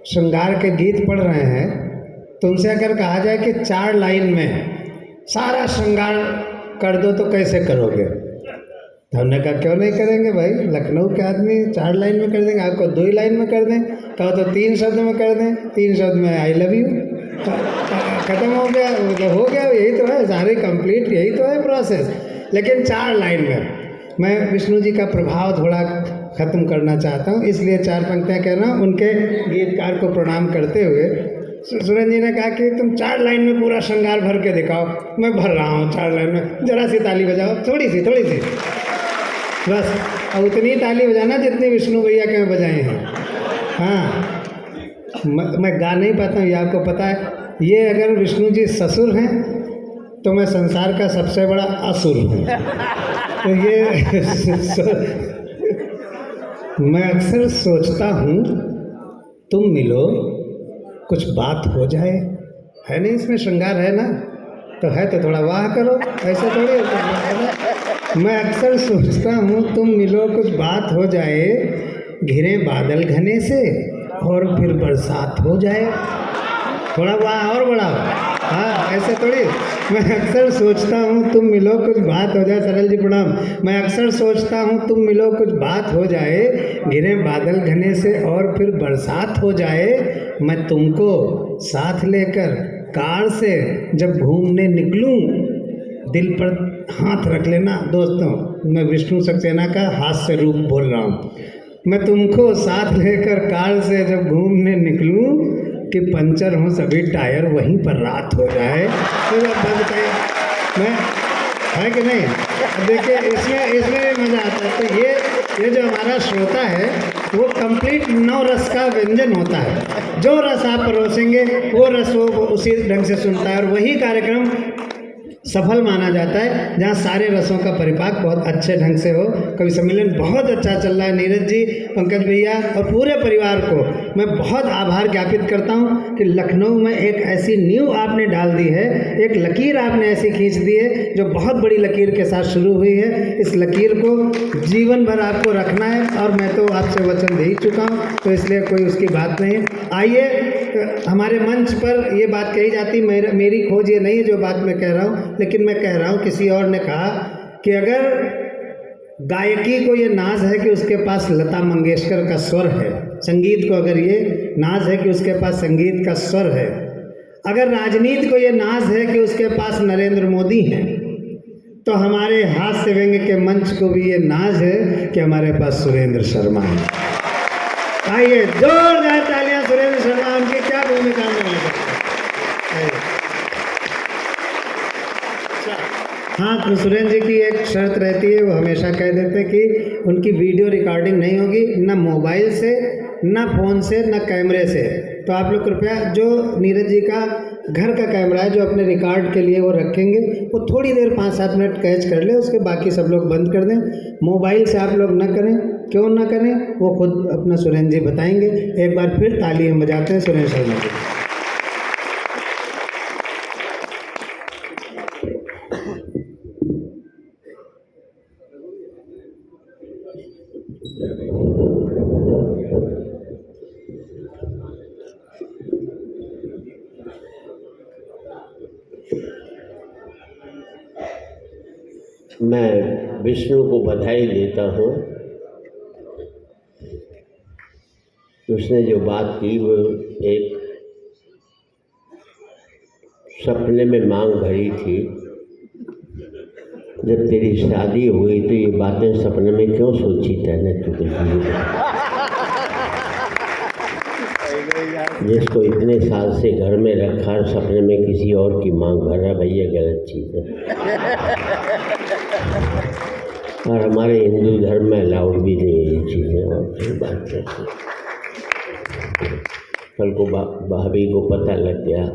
श्रृंगार के गीत पढ़ रहे हैं, तुमसे अगर कहा जाए कि 4 लाइन में सारा श्रृंगार कर दो तो कैसे करोगे? तो हमने कहा क्यों नहीं करेंगे भाई, लखनऊ के आदमी 4 लाइन में कर देंगे। आपको 2 ही लाइन में कर दें, कहो तो 3 शब्द में कर दें, 3 शब्द में आई लव यू, खत्म हो गया, हो गया। यही तो है सारे कंप्लीट, यही तो है प्रोसेस। लेकिन 4 लाइन में मैं विष्णु जी का प्रभाव थोड़ा ख़त्म करना चाहता हूँ, इसलिए 4 पंक्तियाँ कह रहा हूँ। उनके गीतकार को प्रणाम करते हुए सुरेंद्र जी ने कहा कि तुम 4 लाइन में पूरा श्रृंगार भर के दिखाओ। मैं भर रहा हूँ 4 लाइन में, जरा सी ताली बजाओ, थोड़ी सी बस, और उतनी ताली बजाना जितनी विष्णु भैया के में बजाए हैं। हाँ, मैं गा नहीं पाता हूँ, ये आपको पता है। ये अगर विष्णु जी ससुर हैं तो मैं संसार का सबसे बड़ा असुर हूँ। तो ये मैं अक्सर सोचता हूँ तुम मिलो कुछ बात हो जाए, है नहीं इसमें श्रृंगार है ना, तो है तो थोड़ा वाह करो, ऐसे थोड़ी है ना। मैं अक्सर सोचता हूँ तुम मिलो कुछ बात हो जाए, घिरे बादल घने से और फिर बरसात हो जाए, थोड़ा वाह और बढ़ाओ। हाँ, ऐसे थोड़ी। मैं अक्सर सोचता हूँ तुम मिलो कुछ बात हो जाए, सरल जी प्रणाम। मैं अक्सर सोचता हूँ तुम मिलो कुछ बात हो जाए, घिरे बादल घने से और फिर बरसात हो जाए। मैं तुमको साथ लेकर कार से जब घूमने निकलूं, दिल पर हाथ रख लेना। दोस्तों, मैं विष्णु सक्सेना का हास्य रूप बोल रहा हूँ। मैं तुमको साथ लेकर कार से जब घूमने निकलूं कि पंचर हो सभी टायर, वहीं पर रात हो जाए। तो मैं है कि नहीं? देखिए, इसमें भी मज़ा आता है। तो ये जो हमारा श्रोता है वो कंप्लीट 9 रस का व्यंजन होता है। जो रस आप परोसेंगे वो रस वो उसी ढंग से सुनता है, और वही कार्यक्रम सफल माना जाता है जहाँ सारे रसों का परिपाक बहुत अच्छे ढंग से हो। कवि सम्मेलन बहुत अच्छा चल रहा है। नीरज जी, पंकज भैया और पूरे परिवार को मैं बहुत आभार ज्ञापित करता हूँ कि लखनऊ में एक ऐसी नींव आपने डाल दी है, एक लकीर आपने ऐसी खींच दी है जो बहुत बड़ी लकीर के साथ शुरू हुई है। इस लकीर को जीवन भर आपको रखना है, और मैं तो आपसे वचन दे ही चुका हूँ, तो इसलिए कोई उसकी बात नहीं। आइए, हमारे मंच पर ये बात कही जाती, मेरी खोज ये नहीं है जो बात मैं कह रहा हूँ, लेकिन मैं कह रहा हूँ किसी और ने कहा कि अगर गायकी को ये नाज है कि उसके पास लता मंगेशकर का स्वर है, संगीत को अगर ये नाज है कि उसके पास संगीत का स्वर है, अगर राजनीति को ये नाज है कि उसके पास नरेंद्र मोदी हैं, तो हमारे हास्य व्यंग्य के मंच को भी ये नाज है कि हमारे पास सुरेंद्र शर्मा है। आइए, जोरदार तालियां सुरेंद्र शर्मा, उनकी क्या भूमिका में हाँ, तो सुरेंद्र जी की एक शर्त रहती है, वो हमेशा कह देते कि उनकी वीडियो रिकॉर्डिंग नहीं होगी, ना मोबाइल से, ना फ़ोन से, ना कैमरे से। तो आप लोग कृपया, जो नीरज जी का घर का कैमरा है जो अपने रिकॉर्ड के लिए वो रखेंगे, वो थोड़ी देर 5-7 मिनट कैच कर ले, उसके बाकी सब लोग बंद कर दें। मोबाइल से आप लोग ना करें। क्यों ना करें वो खुद अपना सुरेंद्र जी बताएंगे। एक बार फिर तालियां बजाते हैं सुरेंद्र शर्मा जी। मैं विष्णु को बधाई देता हूँ। उसने जो बात की वो एक सपने में मांग भरी थी। जब तेरी शादी हुई तो ये बातें सपने में क्यों सोची तैने? तू जिसको इतने साल से घर में रखा, सपने में किसी और की मांग भर रहा, भैया गलत चीज़ है। और हमारे हिंदू धर्म में अलाउड भी नहीं है ये चीज़ें। और फिर बात करते, कल को भाभी को पता लग गया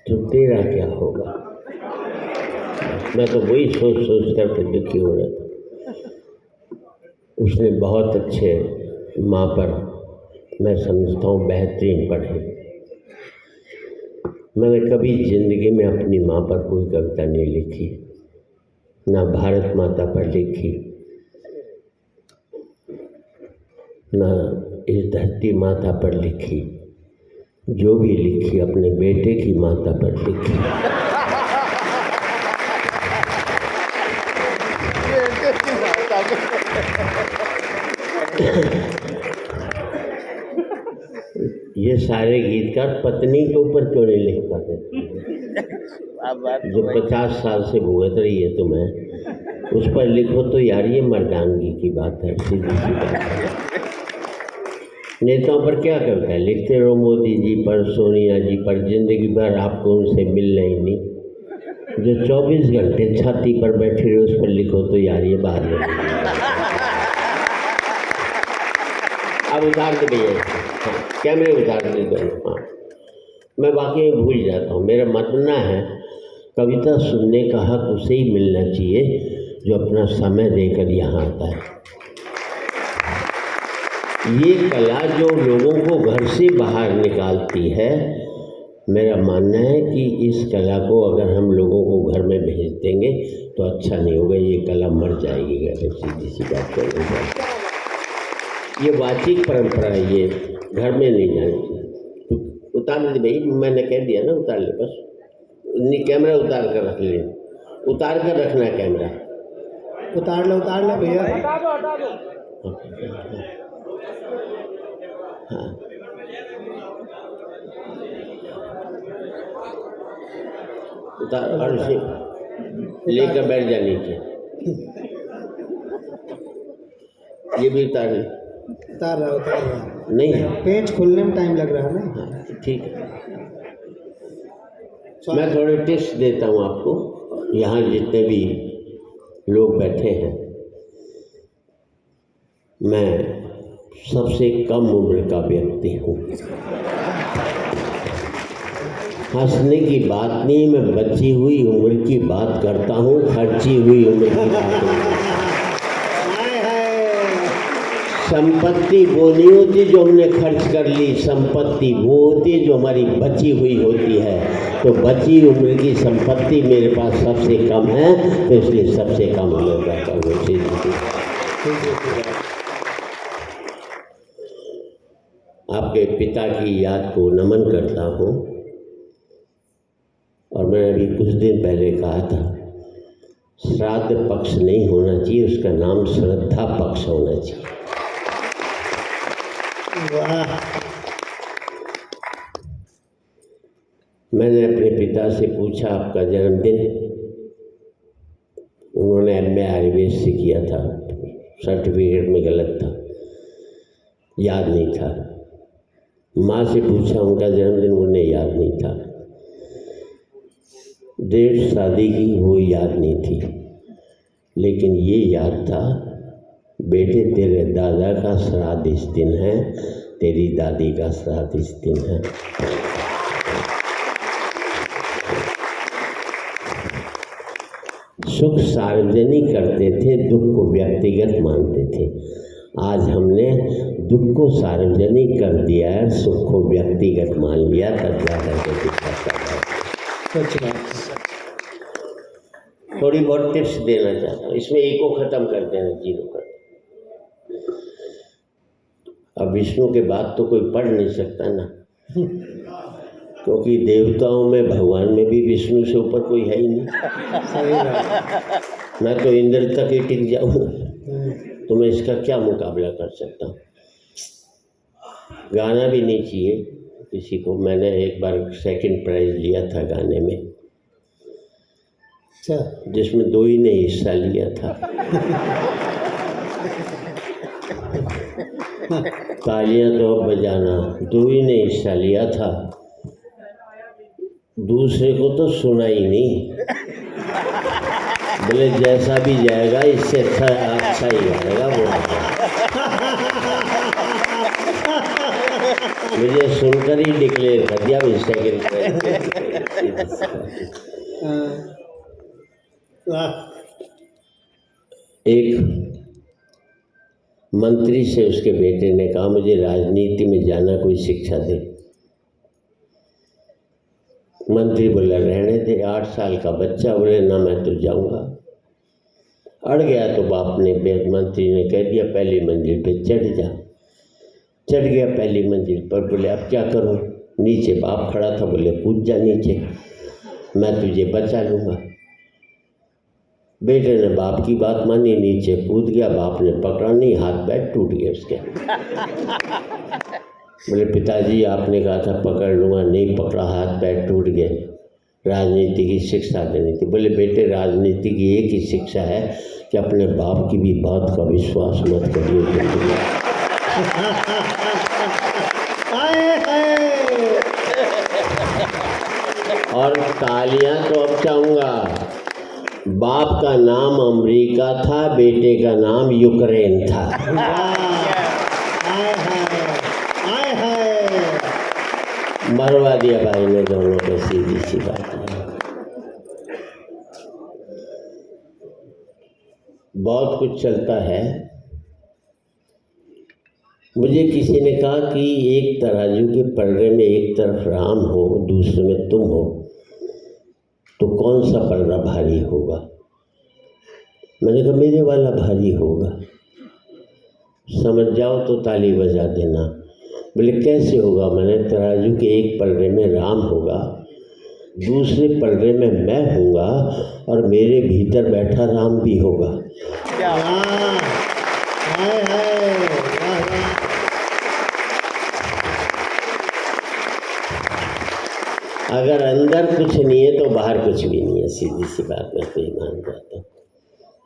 तो तेरा क्या होगा? मैं तो वही सोच कर के दुखी हो रहा था। उसने बहुत अच्छे माँ पर, मैं समझता हूँ, बेहतरीन पढ़े। मैंने कभी ज़िंदगी में अपनी माँ पर कोई कविता नहीं लिखी, ना भारत माता पर लिखी, ना इस धरती माता पर लिखी, जो भी लिखी अपने बेटे की माता पर लिखी। ये सारे गीतकार पत्नी के ऊपर क्यों नहीं लिख पाते? जो 50 साल से भुगत रही है तुम्हें, उस पर लिखो तो यार ये मर्दानगी की बात है, सीधी सी बात है। नेताओं पर क्या करता है? लिखते रहो मोदी जी पर, सोनिया जी पर, जिंदगी भर आपको उनसे मिलना ही नहीं। जो 24 घंटे छाती पर बैठे रहे उस पर लिखो तो यार ये बात है। अब उतार दे भैया, कैमरे उतार दे दोनों। हाँ, मैं वाकई भूल जाता हूँ। मेरा मानना है कविता सुनने का हक उसे ही मिलना चाहिए जो अपना समय देकर यहाँ आता है। ये कला जो लोगों को घर से बाहर निकालती है, मेरा मानना है कि इस कला को अगर हम लोगों को घर में भेज देंगे तो अच्छा नहीं होगा। ये कला मर जाएगी घर में, सीधी सी बात करेंगे। ये वाचिक परंपरा है, ये घर में नहीं जानी चाहिए। उतार दे भाई, मैंने कह दिया ना उतार ले, बस नहीं कैमरा उतार कर रख ले, उतार कर रखना कैमरा। उतार लो भैया। हाँ, उतार और से लेकर बैठ जा नीचे। ये भी उतार ले। उतार रहा नहीं, पेज खुलने में टाइम लग रहा है ना। हाँ ठीक है। मैं थोड़े टिप्स देता हूँ आपको। यहाँ जितने भी लोग बैठे हैं, मैं सबसे कम उम्र का व्यक्ति हूँ। हंसने की बात नहीं, मैं बची हुई उम्र की बात करता हूँ, खर्ची हुई उम्र की बात नहीं। संपत्ति वो नहीं होती जो हमने खर्च कर ली, संपत्ति वो होती है जो हमारी बची हुई होती है। तो बची उम्र की संपत्ति मेरे पास सबसे कम है, तो इसलिए सबसे कम उम्र का आपके पिता की याद को नमन करता हूँ। और मैंने अभी कुछ दिन पहले कहा था, श्राद्ध पक्ष नहीं होना चाहिए, उसका नाम श्रद्धा पक्ष होना चाहिए। वाह। मैंने अपने पिता से पूछा आपका जन्मदिन, उन्होंने MA आयुर्वेद से किया था, सर्टिफिकेट में गलत था, याद नहीं था। माँ से पूछा उनका जन्मदिन, उन्हें याद नहीं था। डेट शादी की वो याद नहीं थी, लेकिन ये याद था, बेटे तेरे दादा का श्राद्ध इस दिन है, तेरी दादी का श्राद्ध इस दिन है। सुख सार्वजनिक करते थे, दुख को व्यक्तिगत मानते थे। आज हमने दुख को सार्वजनिक कर दिया है, सुख को व्यक्तिगत मान लिया। तब थोड़ी बहुत टिप्स देना चाहता हूँ, इसमें एक को ख़त्म कर देना, जीरो कर। अब विष्णु के बाद तो कोई पढ़ नहीं सकता ना, क्योंकि देवताओं में, भगवान में भी विष्णु से ऊपर कोई है ही नहीं। मैं तो इंद्र तक ही टिक जाऊँ, तो मैं इसका क्या मुकाबला कर सकता हूँ। गाना भी नहीं चाहिए किसी को। मैंने एक बार 2nd प्राइज़ लिया था गाने में, जिसमें 2 ही ने हिस्सा लिया था। तालियां तो अब बजाना, 2 ही ने हिस्सा लिया था, दूसरे को तो सुना ही नहीं। बोले जैसा भी जाएगा इससे अच्छा ही आएगा वो। मुझे सुनकर ही डिक्लेयर कर दिया 2nd प्राइज़। एक मंत्री से उसके बेटे ने कहा, मुझे राजनीति में जाना, कोई शिक्षा दे। मंत्री बोला रहने दे, 8 साल का बच्चा। बोले ना, मैं तो जाऊंगा। अड़ गया तो बाप ने, मंत्री ने कह दिया पहली मंजिल पे चढ़ जा। चढ़ गया पहली मंजिल पर। बोले अब क्या करूं? नीचे बाप खड़ा था, बोले कूद जा नीचे, मैं तुझे बचा लूँगा। बेटे ने बाप की बात मानी, नीचे कूद गया। बाप ने पकड़ा नहीं, हाथ पैर टूट गए उसके। बोले पिताजी आपने कहा था पकड़ लूँगा, नहीं पकड़ा, हाथ पैर टूट गए, राजनीति की शिक्षा देनी थी। बोले बेटे राजनीति की एक ही शिक्षा है कि अपने बाप की भी बात का विश्वास मत करिए। और तालियां तो अब चाहूँगा। बाप का नाम अमेरिका था, बेटे का नाम यूक्रेन था। मरवा दिया भाई ने दोनों को, सीधी सी बात है। बहुत कुछ चलता है। मुझे किसी ने कहा कि एक तराजू के पलड़े में एक तरफ राम हो, दूसरे में तुम हो, तो कौन सा पलड़ा भारी होगा? मैंने कहा मेरे वाला भारी होगा। समझ जाओ तो ताली बजा देना। बोले कैसे होगा? मैंने तराजू के एक पलड़े में राम होगा, दूसरे पलड़े में मैं होऊंगा, और मेरे भीतर बैठा राम भी होगा। अगर अंदर कुछ नहीं है तो बाहर कुछ भी नहीं है, सीधी सी बात मैं तो ये मान जाता हूँ।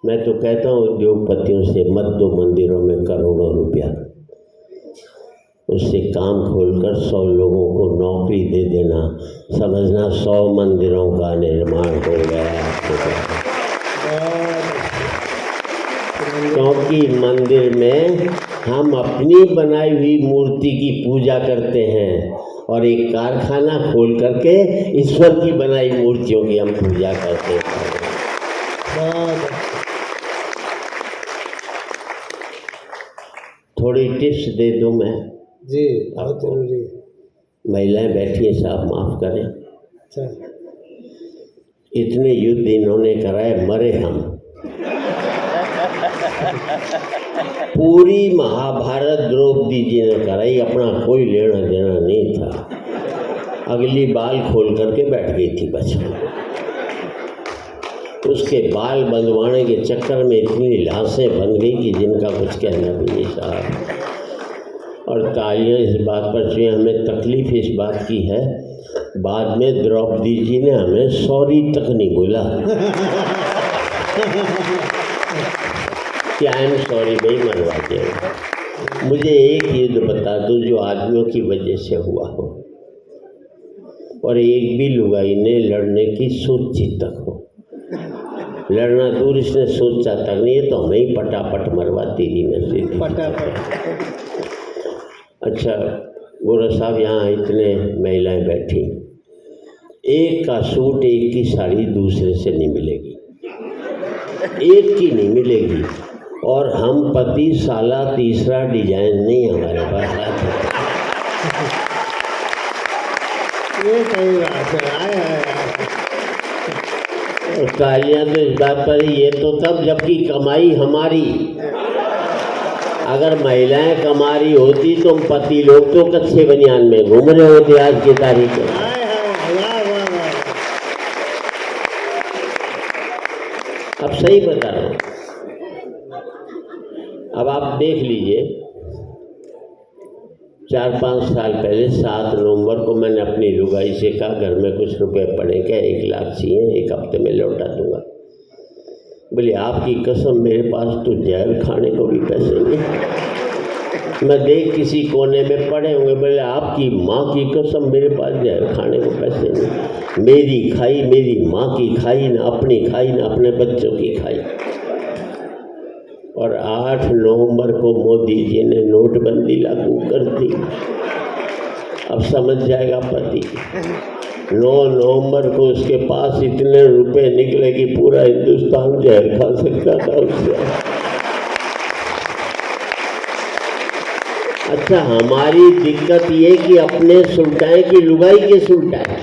मैं तो कहता हूँ उद्योगपतियों से मत दो मंदिरों में करोड़ों रुपया, उससे काम खोलकर 100 लोगों को नौकरी दे देना, समझना 100 मंदिरों का निर्माण हो गया आपके। क्योंकि मंदिर में हम अपनी बनाई हुई मूर्ति की पूजा करते हैं, और एक कारखाना खोल करके ईश्वर की बनाई मूर्तियों की हम पूजा करते हैं। थोड़ी टिप्स दे दूं मैं जी, बहुत जरूरी है। महिलाएं बैठी हैं, साहब माफ करें। अच्छा, इतने युद्ध इन्होंने कराए, मरे हम। पूरी महाभारत द्रौपदी जी ने कराई, अपना कोई लेना देना नहीं था। अगली बाल खोल करके बैठ गई थी बस। उसके बाल बंधवाने के चक्कर में इतनी लाशें बन गई कि जिनका कुछ कहना भी नहीं साहब। और तालियां इस बात पर चाहिए, हमें तकलीफ इस बात की है, बाद में द्रौपदी जी ने हमें सॉरी तक नहीं बोला कि आई एम सॉरी भाई, मरवा दिया। मुझे एक युद्ध बता दो जो आदमियों की वजह से हुआ हो, और एक भी लुगाई ने लड़ने की सोची तक हो। लड़ना दूर, इसने सोचा तक नहीं, है तो हमें ही पटापट मरवाती थी नसीब पटापट। अच्छा गोरा साहब, यहाँ इतने महिलाएं बैठी, एक का सूट एक की साड़ी दूसरे से नहीं मिलेगी, एक की नहीं मिलेगी, और हम पति साला तीसरा डिजाइन नहीं हमारे पास आता। ये सही बात है। तालियां तो इस बात पर ही, ये तो तब जबकि कमाई हमारी। अगर महिलाएं कमा रही होती तो हम पति लोग तो कच्चे बनियान में घूम रहे होते आज की तारीख में। अब सही बता रहा हूँ। अब आप देख लीजिए, 4-5 साल पहले 7 नवंबर को मैंने अपनी लुगाई से कहा घर में कुछ रुपए पड़े क्या, 1 लाख चाहिए, 1 हफ्ते में लौटा दूंगा। बोले आपकी कसम मेरे पास तो जहर खाने को भी पैसे नहीं। मैं देख किसी कोने में पड़े होंगे। बोले आपकी माँ की कसम मेरे पास जहर खाने को पैसे नहीं। मेरी खाई, मेरी माँ की खाई, ना अपनी खाई, ना अपने बच्चों की खाई। और 8 नवंबर को मोदी जी ने नोटबंदी लागू कर दी। अब समझ जाएगा पति। 9 नवंबर को उसके पास इतने रुपए निकले कि पूरा हिंदुस्तान जहर खा सकता था उससे। अच्छा, हमारी दिक्कत ये कि अपने सुलटाए की लुगाई के सुलटाए,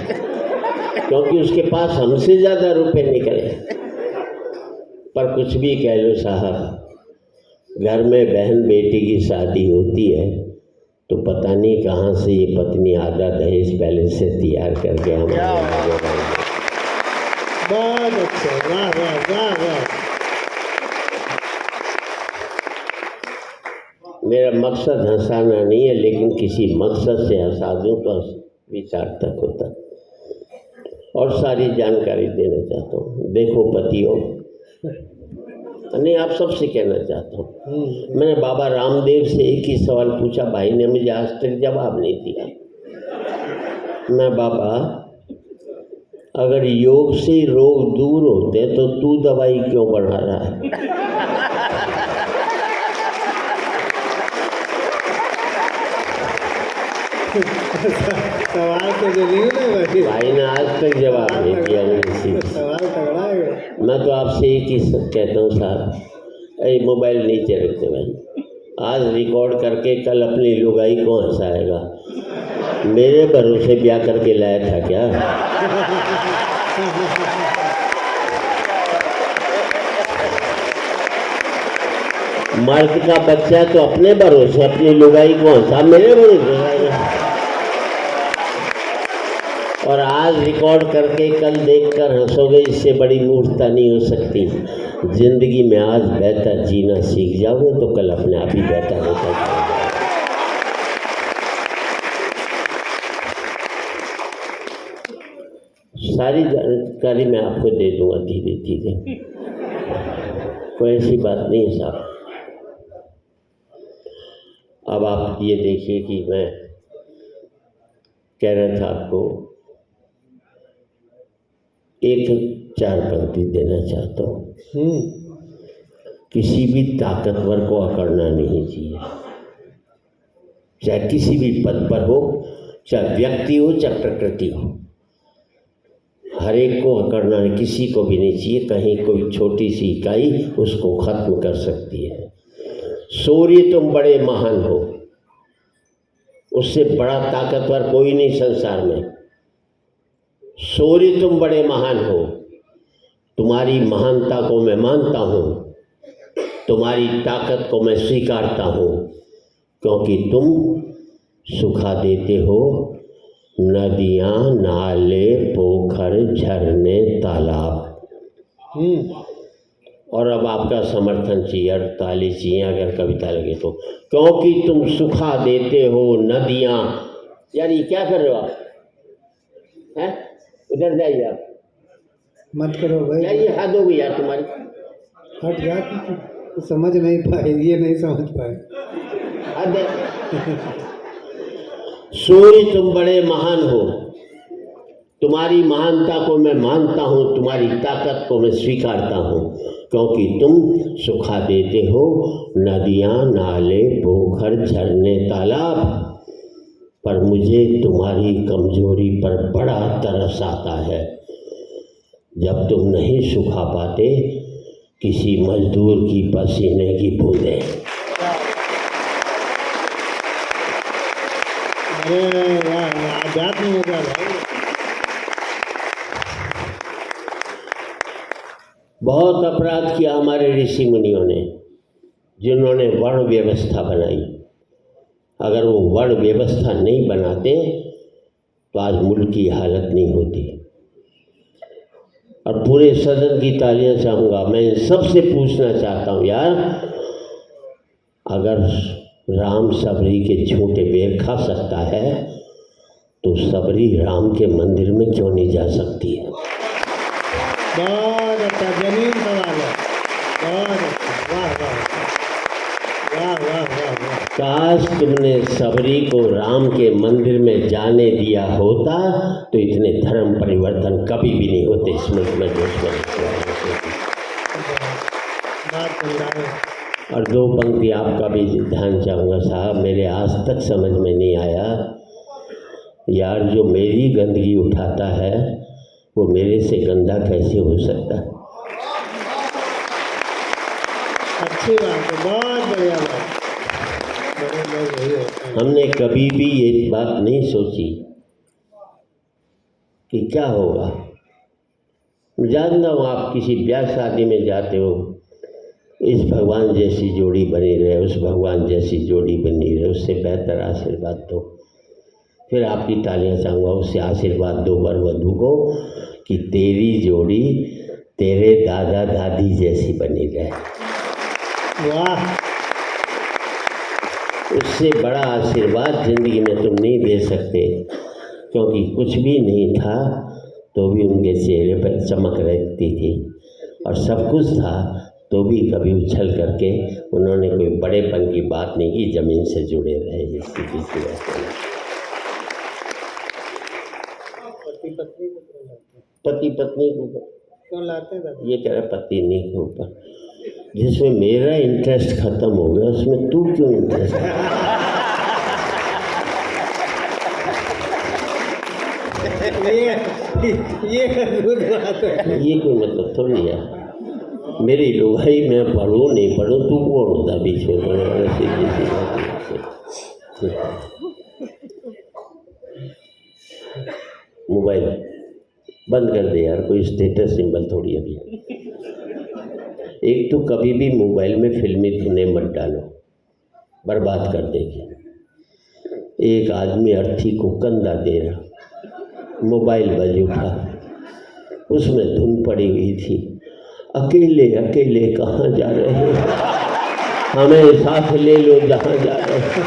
क्योंकि उसके पास हमसे ज़्यादा रुपए निकले। पर कुछ भी कह लो साहब, घर में बहन बेटी की शादी होती है तो पता नहीं कहाँ से ये पत्नी आधा दहेज पहले से तैयार करके हमारे आगे रही। बहुत अच्छे, वाह वाह वाह वाह। मेरा मकसद हंसाना नहीं है, लेकिन किसी मकसद से हंसा दूँ तो भी सार्थक होता। और सारी जानकारी देना चाहता हूँ। देखो पतियों, नहीं आप सबसे कहना चाहता हूँ, मैंने बाबा रामदेव से एक ही सवाल पूछा, भाई ने मुझे आज तक जवाब नहीं दिया। मैं बाबा, अगर योग से रोग दूर होते तो तू दवाई क्यों बढ़ा रहा है? सवाल तो जरूर है भाई। भाई ने आज तक जवाब नहीं दिया मुझे। सवाल तगड़ा है। मैं तो आपसे एक ही कहता हूँ साहब, अरे मोबाइल नीचे रखते भाई। आज रिकॉर्ड करके कल अपनी लुगाई को हंसाएगा। मेरे भरोसे ब्याह करके लाया था क्या? मर्द का बच्चा तो अपने भरोसे अपनी लुगाई को हंसा, मेरे भरोसे लाएगा। और आज रिकॉर्ड करके कल देखकर हंसोगे, इससे बड़ी मूर्खता नहीं हो सकती। जिंदगी में आज बेहतर जीना सीख जाओगे तो कल अपने आप ही बेहतर होता जाएगा। सारी जानकारी मैं आपको दे दूंगा धीरे धीरे, कोई ऐसी बात नहीं है साहब। अब आप ये देखिए कि मैं कह रहा था आपको, एक 4 पंक्ति देना चाहता हूँ। किसी भी ताकतवर को अकड़ना नहीं चाहिए, चाहे किसी भी पद पर हो, चाहे व्यक्ति हो चाहे प्रकृति हो। हर एक को अकड़ना किसी को भी नहीं चाहिए। कहीं कोई छोटी सी इकाई उसको खत्म कर सकती है। सूर्य तुम बड़े महान हो, उससे बड़ा ताकतवर कोई नहीं संसार में। सूर्य तुम बड़े महान हो, तुम्हारी महानता को मैं मानता हूँ, तुम्हारी ताकत को मैं स्वीकारता हूँ, क्योंकि तुम सुखा देते हो नदियाँ, नाले, पोखर, झरने, तालाब। और अब आपका समर्थन चाहिए, 48 चाहिए अगर कविता लगे तो। क्योंकि तुम सुखा देते हो नदियाँ, यानी क्या कर रहे हो आप? हैं? उधर जाइए आप, मत करो भाई। क्या ये हद हो गई यार तुम्हारी? हट जा, तो समझ नहीं पाए, ये नहीं समझ पाए। हद है। सूर्य तुम बड़े महान हो, तुम्हारी महानता को मैं मानता हूँ, तुम्हारी ताकत को मैं स्वीकारता हूँ, क्योंकि तुम सुखा देते हो नदियाँ, नाले, पोखर, झरने, तालाब। पर मुझे तुम्हारी कमजोरी पर बड़ा तरस आता है, जब तुम नहीं सुखा पाते किसी मजदूर की पसीने की बूंदें। अरे वाह, आध्यात्म हो गया भाई। बहुत अपराध किया हमारे ऋषि मुनियों ने, जिन्होंने वर्ण व्यवस्था बनाई। अगर वो वर्ण व्यवस्था नहीं बनाते तो आज मुल्क की हालत नहीं होती। और पूरे सदन की तालियां चाहूँगा। मैं इन सबसे पूछना चाहता हूँ यार, अगर राम सबरी के झूठे बेर खा सकता है तो सबरी राम के मंदिर में क्यों नहीं जा सकती है? बहुत अच्छा, जमीन सवाल है। बहुत अच्छा, वाह वाह वाह वाह वाह वाह। काश तुमने सबरी को राम के मंदिर में जाने दिया होता तो इतने धर्म परिवर्तन कभी भी नहीं होते इस मुल्क में। और 2 पंक्ति आपका भी ध्यान चाहूँगा साहब, मेरे आज तक समझ में नहीं आया यार, जो मेरी गंदगी उठाता है वो मेरे से गंदा कैसे हो सकता है? अच्छी बात है, बहुत बढ़िया बात। हमने कभी भी ये बात नहीं सोची कि क्या होगा। जानता हूँ आप किसी ब्याह शादी में जाते हो, इस भगवान जैसी जोड़ी बनी रहे, उस भगवान जैसी जोड़ी बनी रहे, उससे बेहतर आशीर्वाद दो। फिर आपकी तालियां चाहूँगा, उससे आशीर्वाद दो वर वधू को कि तेरी जोड़ी तेरे दादा दादी जैसी बनी रहे। वाह, उससे बड़ा आशीर्वाद ज़िंदगी में तुम नहीं दे सकते, क्योंकि कुछ भी नहीं था तो भी उनके चेहरे पर चमक रहती थी, और सब कुछ था तो भी कभी उछल करके उन्होंने कोई बड़ेपन की बात नहीं की, ज़मीन से जुड़े रहे जिसकी किसी बात नहीं। पति पत्नी के ऊपर क्यों लाते हैं दादा? ये कह रहा पति नहीं के ऊपर, जिसमें मेरा इंटरेस्ट खत्म हो गया उसमें तू क्यों इंटरेस्ट? ये अद्भुत बात है। ये कोई मतलब थोड़ी है। मेरी लुगाई मैं पढ़ूँ नहीं पढ़ूँ, तू कौन होता बीच में पढ़ने वाला? सीधी सी बात है। मोबाइल बंद कर दे यार, कोई स्टेटस सिंबल थोड़ी अभी। एक तो कभी भी मोबाइल में फिल्मी धुनें मत डालो, बर्बाद कर देगी। एक आदमी अर्थी को कंधा दे रहा, मोबाइल बज उठा, उसमें धुन पड़ी हुई थी, अकेले अकेले कहाँ जा रहे हैं, हमें साथ ले लो जहाँ जा रहे हैं।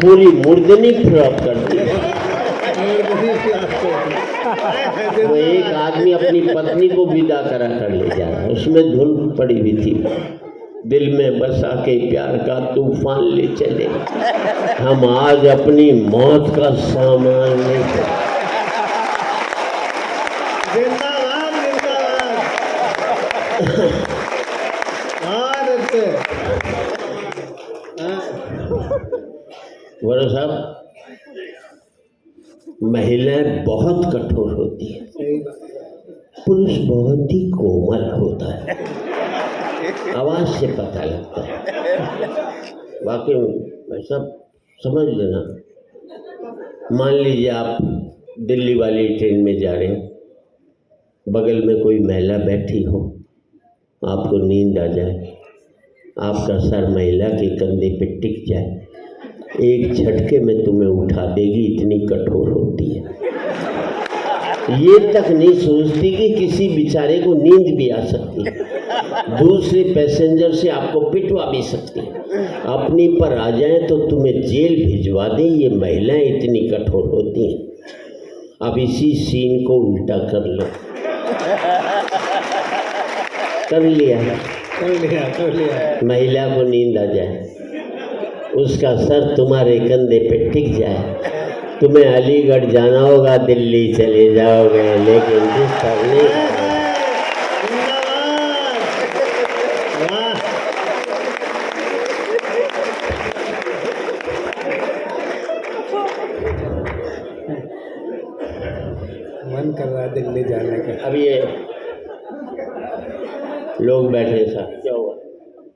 पूरी मुर्दनी फ्लॉप कर दी। वो एक आदमी अपनी पत्नी को विदा करा कर ले जा रहा है, उसमें धुन पड़ी हुई थी, दिल में बसा के प्यार का तूफान ले चले, हम आज अपनी मौत का सामान ले चले। जिंदाबाद जिंदाबाद। बहुत अच्छे। वरुण साहब, महिलाएं बहुत कठोर होती है, सही बात। पुरुष बहुत ही कोमल होता है, आवाज से पता लगता है। वाकई में सब समझ लेना। मान लीजिए आप दिल्ली वाली ट्रेन में जा रहे हैं, बगल में कोई महिला बैठी हो, आपको नींद आ जाए, आपका सर महिला के कंधे पे टिक जाए, एक झटके में तुम्हें उठा देगी, इतनी कठोर होती है। ये तक नहीं सोचती कि किसी बेचारे को नींद भी आ सकती है, दूसरे पैसेंजर से आपको पिटवा भी सकती है, अपनी पर आ जाए तो तुम्हें जेल भिजवा दें। ये महिलाएं इतनी कठोर होती हैं। अब इसी सीन को उल्टा कर लो। कर लिया, कर लिया। महिला को नींद आ जाए, उसका सर तुम्हारे कंधे पे टिक जाए, तुम्हें अलीगढ़ जाना होगा, दिल्ली चले जाओगे, लेकिन जिस करने मन कर रहा है दिल्ली जाने का। अब ये लोग बैठे साथ, क्या हुआ?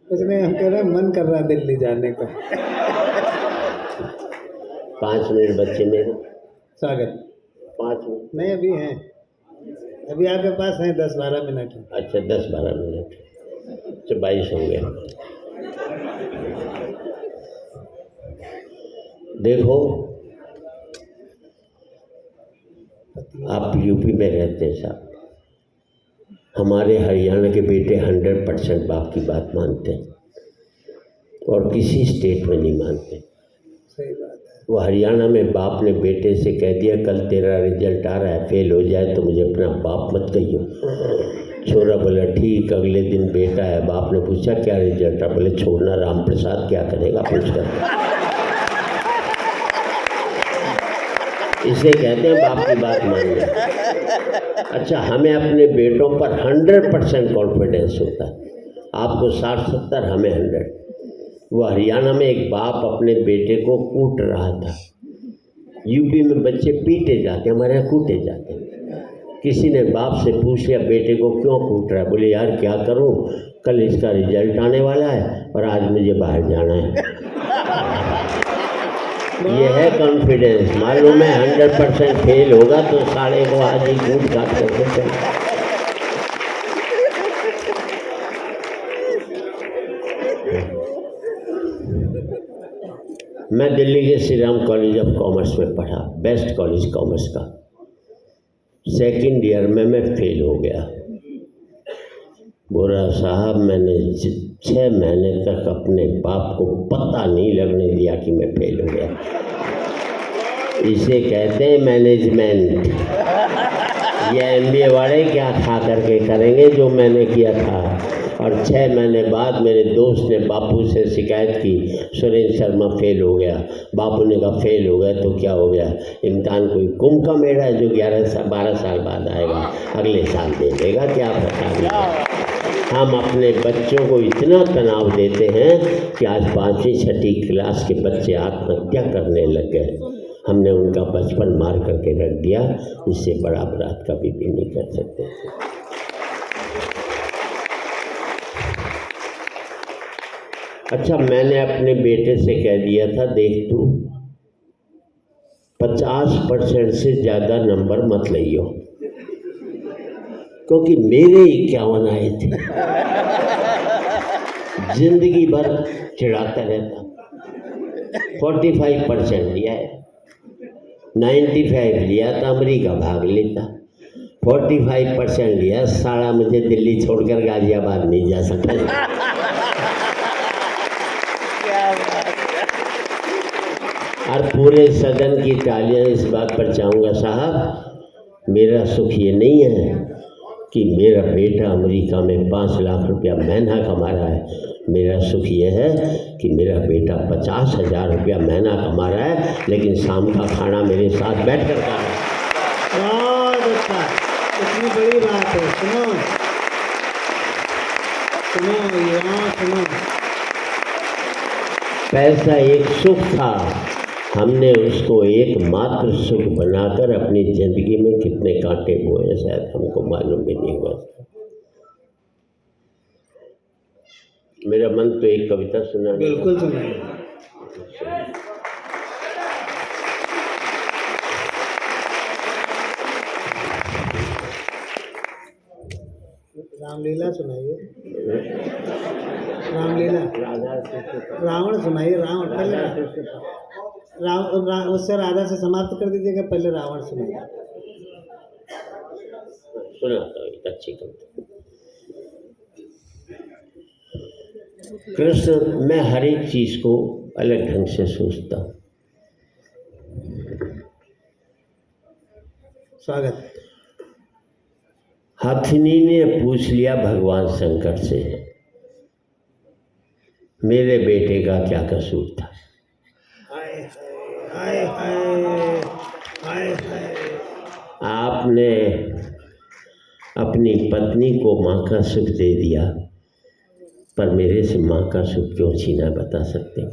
कुछ नहीं, हम कह रहे हैं मन कर रहा है दिल्ली जाने का। 5 मिनट बच्चे मेरे, स्वागत। 5 मिनट नहीं, अभी हैं, अभी आपके पास हैं 10-12 मिनट। अच्छा 10-12 मिनट, अच्छा 22 हो गया। देखो, आप यूपी में रहते हैं साहब, हमारे हरियाणा के बेटे 100% बाप की बात मानते हैं और किसी स्टेट में नहीं मानते। सही बात है। वो हरियाणा में बाप ने बेटे से कह दिया, कल तेरा रिजल्ट आ रहा है, फेल हो जाए तो मुझे अपना बाप मत कहियो। छोरा बोला ठीक। अगले दिन बेटा है, बाप ने पूछा क्या रिजल्ट है? बोले छोड़ना, राम प्रसाद क्या करेगा पूछ कर। इसे कहते हैं बाप की बात मानना। अच्छा, हमें अपने बेटों पर 100% कॉन्फिडेंस होता है, आपको 60-70, हमें 100। वो हरियाणा में एक बाप अपने बेटे को कूट रहा था। यूपी में बच्चे पीटे जाते हैं, हमारे यहाँ कूटे जाते हैं। किसी ने बाप से पूछ लिया बेटे को क्यों कूट रहा है? बोले यार क्या करूं, कल इसका रिजल्ट आने वाला है और आज मुझे बाहर जाना है। ये है कॉन्फिडेंस। मालूम है 100% फेल होगा तो साले को आज ही कूट काट करके चल। मैं दिल्ली के Shri Ram college of commerce में पढ़ा, बेस्ट कॉलेज कॉमर्स का। सेकंड ईयर में मैं फेल हो गया। बोला साहब मैंने 6 महीने तक अपने बाप को पता नहीं लगने दिया कि मैं फेल हो गया। इसे कहते हैं मैनेजमेंट। ये MBA वाले क्या खा करके करेंगे जो मैंने किया था। और 6 महीने बाद मेरे दोस्त ने बापू से शिकायत की, सुरेंद्र शर्मा फेल हो गया। बापू ने कहा फेल हो गया तो क्या हो गया, इम्तिहान कोई कुंभ का मेला है जो 12 साल बाद आएगा, अगले साल दे देगा, क्या पता नहीं। हम अपने बच्चों को इतना तनाव देते हैं कि आज 5वीं 6ठी क्लास के बच्चे आत्महत्या करने लग गए। हमने उनका बचपन मार करके रख दिया। इससे बड़ा अपराध कभी भी नहीं कर सकते। अच्छा, मैंने अपने बेटे से कह दिया था देख तू 50% से ज़्यादा नंबर मत लियो, क्योंकि मेरे 51 आए थे। जिंदगी भर चिढ़ाता रहता। 45% लिया है, 95 लिया था अमेरिका भाग लेता, 45% लिया साला मुझे दिल्ली छोड़कर गाजियाबाद नहीं जा सकता। और पूरे सदन की तालियां इस बात पर चाहूँगा साहब, मेरा सुख ये नहीं है कि मेरा बेटा अमेरिका में 5 लाख रुपया महीना कमा रहा है। मेरा सुख ये है कि मेरा बेटा 50,000 रुपया महीना कमा रहा है, लेकिन शाम का खाना मेरे साथ बैठ कर खा रहा है। बहुत अच्छा, इतनी बड़ी बात है। सुनो सुनो यहाँ सुनो। पैसा एक सुख था, हमने उसको एकमात्र सुख बनाकर अपनी जिंदगी में कितने कांटे बोए शायद हमको मालूम भी नहीं हुआ। मेरा मन तो एक कविता सुना। बिल्कुल सुनाइए। रामलीला सुनाइए। रामलीला, रावण सुनाइए। रावण पहले उससे राधा से समाप्त कर दीजिएगा, पहले रावण सुनाइए। सुनाता हूँ एक अच्छी कविता। कृष्ण, मैं हर एक चीज को अलग ढंग से सोचता हूँ। स्वागत। हथिनी ने पूछ लिया भगवान शंकर से, मेरे बेटे का क्या कसूर था। हाय हाय हाय हाय हाय। आपने अपनी पत्नी को माँ का सुख दे दिया, पर मेरे से माँ का सुख क्यों छीना, बता सकते हो?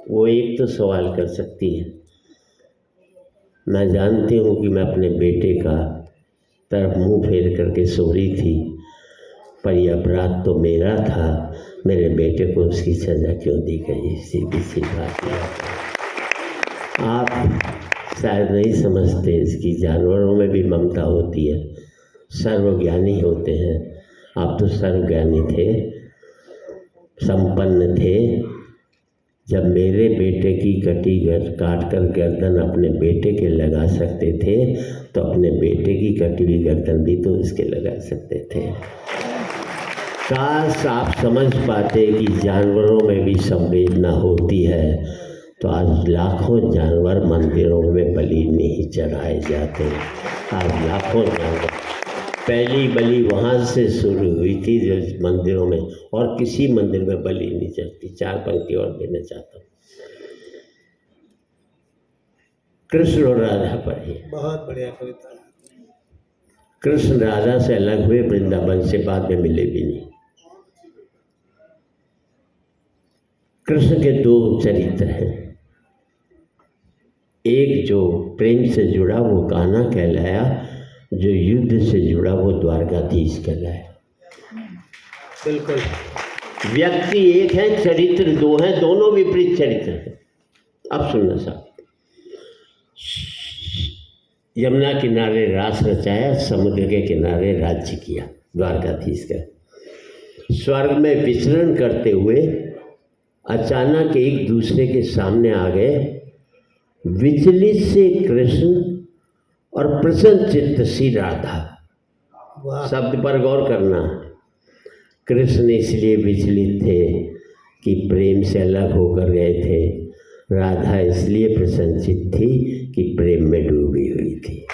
वो एक तो सवाल कर सकती है। मैं जानती हूँ कि मैं अपने बेटे का तरफ मुंह फेर करके सो रही थी, पर यह अपराध तो मेरा था। मेरे बेटे को उसकी सजा क्यों दी गई, सीधी सी बात है। आप शायद नहीं समझते, इसकी जानवरों में भी ममता होती है, सर्वज्ञानी होते हैं। आप तो सर्वज्ञानी थे, संपन्न थे। जब मेरे बेटे की कटी काट कर गर्दन अपने बेटे के लगा सकते थे, तो अपने बेटे की कटी हुई गर्दन भी तो इसके लगा सकते थे। काश आप समझ पाते कि जानवरों में भी संवेदना होती है, तो आज लाखों जानवर मंदिरों में बलि नहीं चढ़ाए जाते। आज लाखों जानवर, पहली बलि वहाँ से शुरू हुई थी जो मंदिरों में, और किसी मंदिर में बलि नहीं चढ़ती। 4 पंक्ति और देना चाहता हूँ। कृष्ण और राधा पर ही। बहुत बढ़िया कविता। कृष्ण राधा से अलग हुए, वृंदावन से बाद में मिले भी नहीं। कृष्ण के 2 चरित्र हैं। एक जो प्रेम से जुड़ा वो कान्हा कहलाया, जो युद्ध से जुड़ा वो द्वारकाधीश कहलाया। बिल्कुल। व्यक्ति एक है, चरित्र 2 हैं, दोनों विपरीत चरित्र हैं। अब सुनना साहब। यमुना किनारे रास रचाया, समुद्र के किनारे राज्य किया, द्वारकाधीश का। स्वर्ग में विचरण करते हुए अचानक एक दूसरे के सामने आ गए। विचलित से कृष्ण और प्रसन्न चित्त सी राधा। वाह शब्द पर गौर करना। कृष्ण इसलिए विचलित थे कि प्रेम से अलग होकर गए थे, राधा इसलिए प्रसन्नचित थी कि प्रेम में डूबी हुई थी।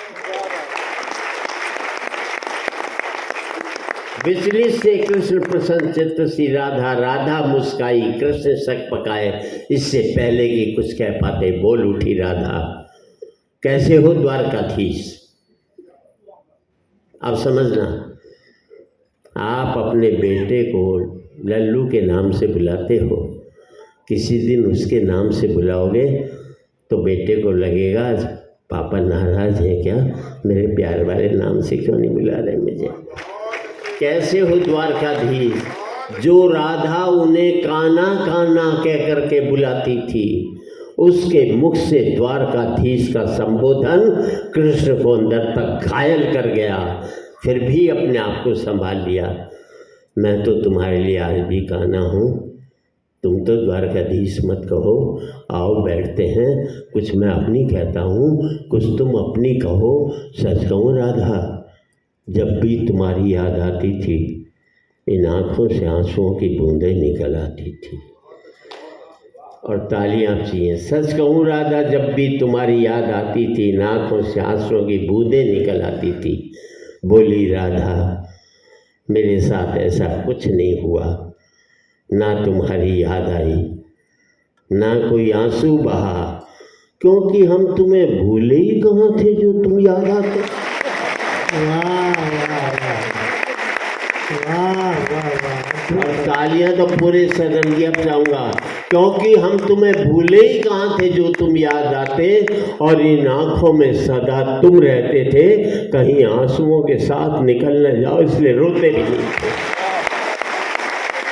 विचलित से कृष्ण प्रसन्नचित्त सी राधा, राधा मुस्काई कृष्ण शक पकाए। इससे पहले कि कुछ कह पाते बोल उठी राधा, कैसे हो द्वारकाधीश। अब समझना, आप अपने बेटे को लल्लू के नाम से बुलाते हो, किसी दिन उसके नाम से बुलाओगे तो बेटे को लगेगा पापा नाराज है क्या, मेरे प्यार वाले नाम से क्यों नहीं बुला रहे मुझे। कैसे हो द्वारकाधीश, जो राधा उन्हें काना काना कह करके बुलाती थी, उसके मुख से द्वारकाधीश का संबोधन कृष्ण को अंदर तक घायल कर गया। फिर भी अपने आप को संभाल लिया। मैं तो तुम्हारे लिए आज भी काना हूँ, तुम तो द्वारकाधीश मत कहो, आओ बैठते हैं, कुछ मैं अपनी कहता हूँ, कुछ तुम अपनी कहो। सच कहूँ राधा, जब भी तुम्हारी याद आती थी, इन आँखों से आंसुओं की बूंदें निकल आती थी। और तालियां चाहिए। सच कहूँ राधा, जब भी तुम्हारी याद आती थी, इन आँखों से आंसुओं की बूंदें निकल आती थी। बोली राधा, मेरे साथ ऐसा कुछ नहीं हुआ, ना तुम्हारी याद आई, ना कोई आंसू बहा, क्योंकि हम तुम्हें भूले ही कहाँ थे जो तुम याद आते। वाह वाह वाह वाह वाह। और तालियां तो पूरे सदन की अब चाहूँगा, क्योंकि हम तुम्हें भूले ही कहाँ थे जो तुम याद आते, और इन आँखों में सदा तुम रहते थे, कहीं आंसुओं के साथ निकल न जाओ इसलिए रोते भी नहीं थे।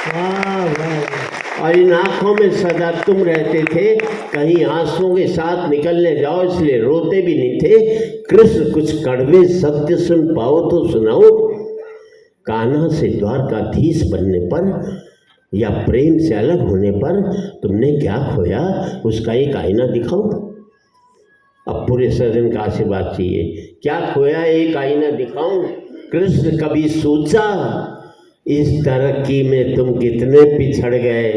वाह वाह। और इन आँखों में सदा तुम रहते थे, कहीं आंसुओं के साथ निकलने जाओ इसलिए रोते भी नहीं थे। कृष्ण कुछ कड़वे सत्य सुन पाओ तो सुनाओ, कान्हा से द्वारकाधीश बनने पर या प्रेम से अलग होने पर तुमने क्या खोया, उसका एक आईना दिखाओ। अब पूरे सदन का आशीर्वाद चाहिए। क्या खोया, एक आईना दिखाऊं। कृष्ण कभी सोचा इस तरक्की में तुम कितने पिछड़ गए।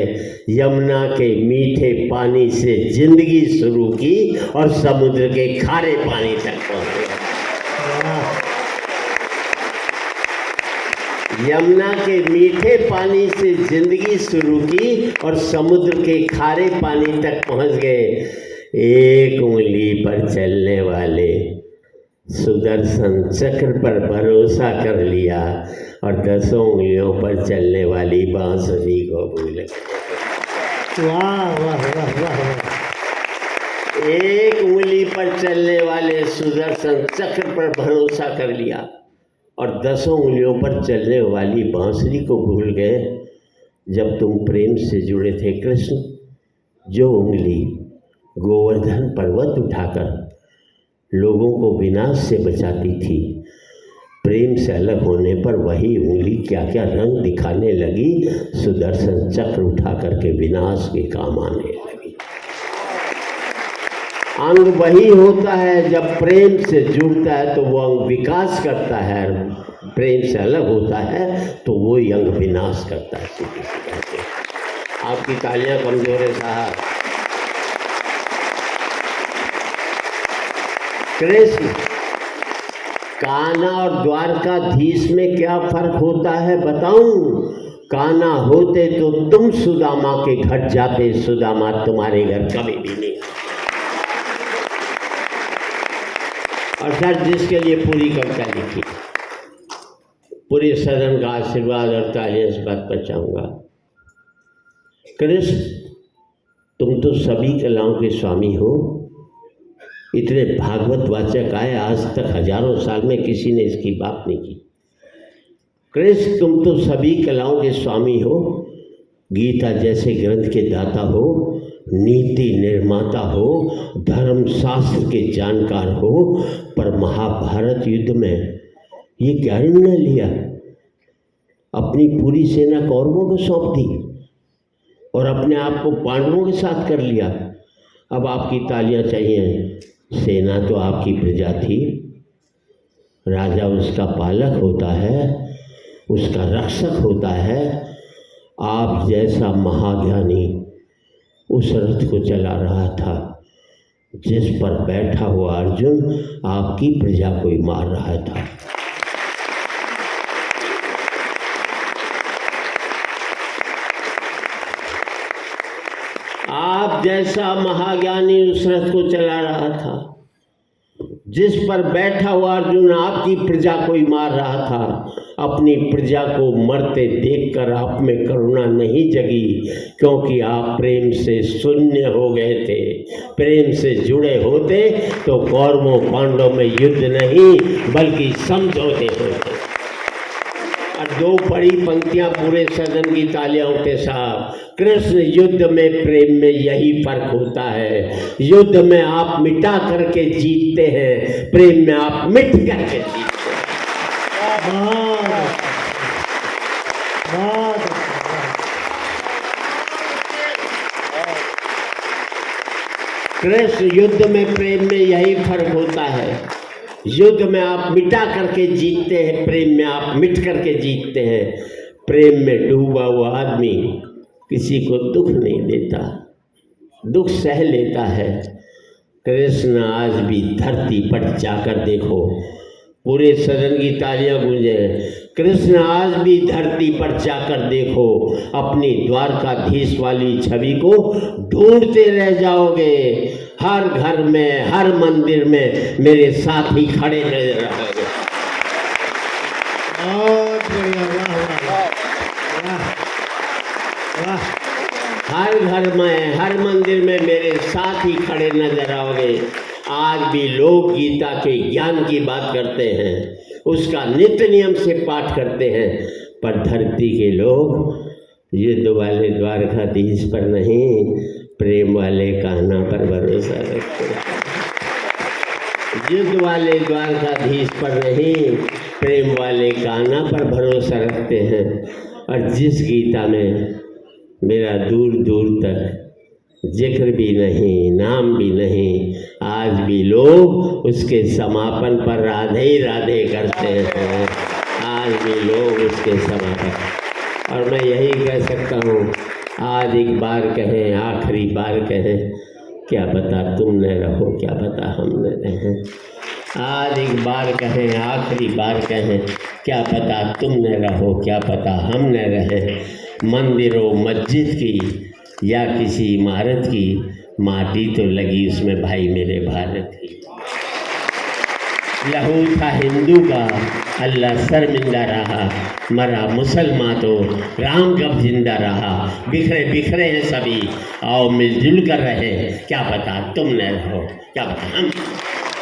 यमुना के मीठे पानी से जिंदगी शुरू की और समुद्र के खारे पानी तक पहुंचे। यमुना के मीठे पानी से जिंदगी शुरू की और समुद्र के खारे पानी तक पहुंच गए। एक उंगली पर चलने वाले सुदर्शन चक्र पर भरोसा कर लिया और 10 उंगलियों पर चलने वाली बांसुरी को भूल गए। वाह वाह वाह वाह। एक उंगली पर चलने वाले सुदर्शन चक्र पर भरोसा कर लिया और 10 उंगलियों पर चलने वाली बांसुरी को भूल गए। जब तुम प्रेम से जुड़े थे कृष्ण, जो उंगली गोवर्धन पर्वत उठाकर लोगों को विनाश से बचाती थी, प्रेम से अलग होने पर वही उंगली क्या क्या रंग दिखाने लगी, सुदर्शन चक्र उठा करके विनाश के काम आने लगी। अंग वही होता है, जब प्रेम से जुड़ता है तो वो अंग विकास करता है, प्रेम से अलग होता है तो वो अंग विनाश करता है। सीधे सीधे कहते आपकी तालियां कमजोर है साहब। कृष्ण, कान्हा और द्वारकाधीश में क्या फर्क होता है बताऊं। कान्हा होते तो तुम सुदामा के घर जाते, सुदामा तुम्हारे घर कभी भी नहीं। और सर जिसके लिए पूरी कविता लिखी, पूरे सदन का आशीर्वाद और तालियां इस बात पर चाहूँगा। कृष्ण, तुम तो सभी कलाओं के स्वामी हो। इतने भागवत वाचक आए, आज तक हजारों साल में किसी ने इसकी बात नहीं की। कृष्ण, तुम तो सभी कलाओं के स्वामी हो, गीता जैसे ग्रंथ के दाता हो, नीति निर्माता हो, धर्म शास्त्र के जानकार हो, पर महाभारत युद्ध में ये क्या निर्णय लिया, अपनी पूरी सेना कौरवों को सौंप दी। और अपने आप को पांडवों के साथ कर लिया। अब आपकी तालियां चाहिए। सेना तो आपकी प्रजा थी, राजा उसका पालक होता है, उसका रक्षक होता है। आप जैसा महाज्ञानी उस रथ को चला रहा था जिस पर बैठा हुआ अर्जुन आपकी प्रजा को ही मार रहा था। आप जैसा महाज्ञानी उस रथ को चला रहा था जिस पर बैठा हुआ अर्जुन आपकी प्रजा को ही मार रहा था। अपनी प्रजा को मरते देखकर आप में करुणा नहीं जगी, क्योंकि आप प्रेम से शून्य हो गए थे। प्रेम से जुड़े होते तो कौरवों पांडवों में युद्ध नहीं बल्कि समझौते होते। और दो बड़ी पंक्तियां पूरे सदन की तालियां उठे साहब। कृष्ण युद्ध में प्रेम में यही फर्क होता है। युद्ध में आप मिटा करके जीतते हैं, प्रेम में आप मिट करके जीतते हैं। कृष्ण युद्ध में प्रेम में यही फर्क होता है। युद्ध में आप मिटा करके जीतते हैं, प्रेम में आप मिट करके जीतते हैं। प्रेम में डूबा हुआ आदमी किसी को दुख नहीं देता, दुख सह लेता है। कृष्ण आज भी धरती पर जाकर देखो, पूरे सदन की तालियां गूंजे। कृष्ण आज भी धरती पर जाकर देखो, अपनी द्वारकाधीश वाली छवि को ढूंढते रह जाओगे। हर घर में, हर मंदिर में मेरे साथ ही खड़े नजर आओगे। बहुत बढ़िया, हर घर में, हर मंदिर में मेरे साथ ही खड़े नजर आओगे। आज भी लोग गीता के ज्ञान की बात करते हैं, उसका नित्य नियम से पाठ करते हैं, पर धरती के लोग युद्ध वाले द्वारकाधीश पर नहीं, प्रेम वाले कान्हा पर भरोसा रखते हैं। युद्ध वाले द्वारकाधीश पर नहीं, प्रेम वाले कान्हा पर भरोसा रखते हैं। और जिस गीता में मेरा दूर दूर तक जिक्र भी नहीं, नाम भी नहीं, आज भी लोग उसके समापन पर राधे ही राधे करते हैं। आज भी लोग उसके समापन, और मैं यही कह सकता हूँ, आज एक बार कहें, आखिरी बार कहें, क्या पता तुम न रहो, क्या पता हम न रहें। आज एक बार कहें, आखिरी बार कहें, क्या पता तुम न रहो, क्या पता हम न रहें। मंदिरों मस्जिद की या किसी इमारत की माटी तो लगी उसमें भाई मेरे भारत की। लहू था हिंदू का, अल्लाह शर्मिंदा रहा, मरा मुसलमान तो राम कब जिंदा रहा। बिखरे बिखरे हैं सभी, आओ मिलजुल कर रहे, क्या पता तुम न रहो, क्या पता हम।